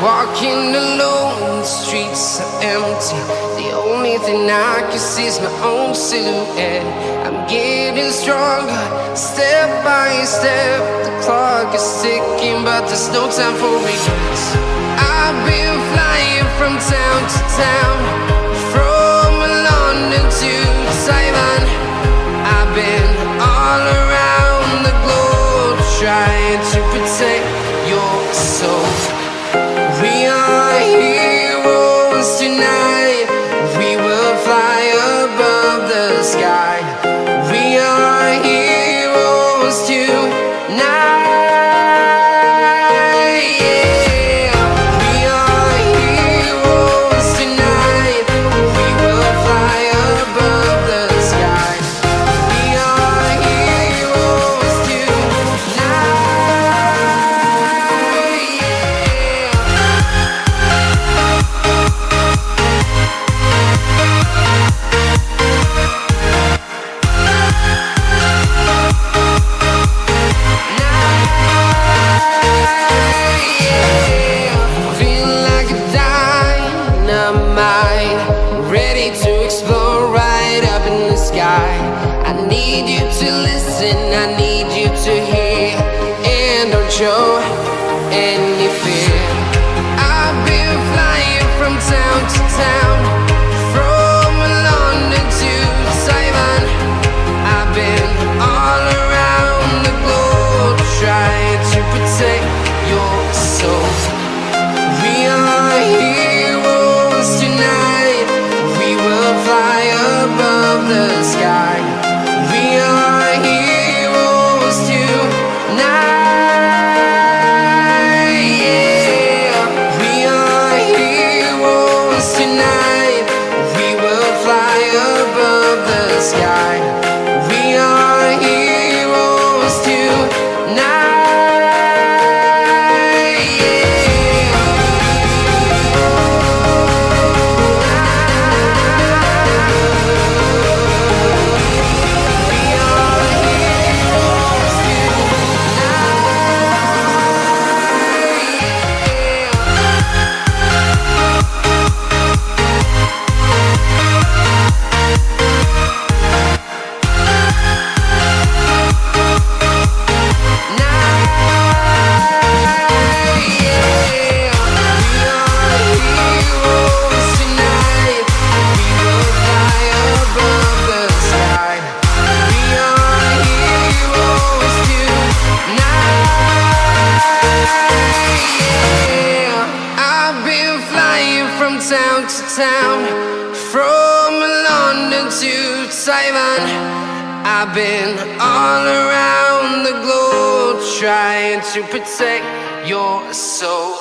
Walking alone, the streets are empty. The only thing I can see is my own silhouette. I'm getting stronger, step by step. The clock is ticking, but there's no time for regrets. I've been flying from town to town, from London to Taiwan. I've been all around the globe, trying to protect your soul. We are heroes tonight. We will fly above the sky. We are heroes tonight. Yeah. We are heroes tonight. We will fly above the sky. We are heroes tonight. Ready to explore right up in the sky. I need you to listen, I need you to hear, and don't show any fear. I've been flying from town to town, from London to Taiwan. I've been all around the globe, trying to protect your soul. We are heroes tonight. We will fly above the sky. We are heroes tonight. Yeah. We are heroes tonight. We will fly above the sky. We are heroes tonight. From town to town, from London to Taiwan. I've been all around the globe, trying to protect your soul.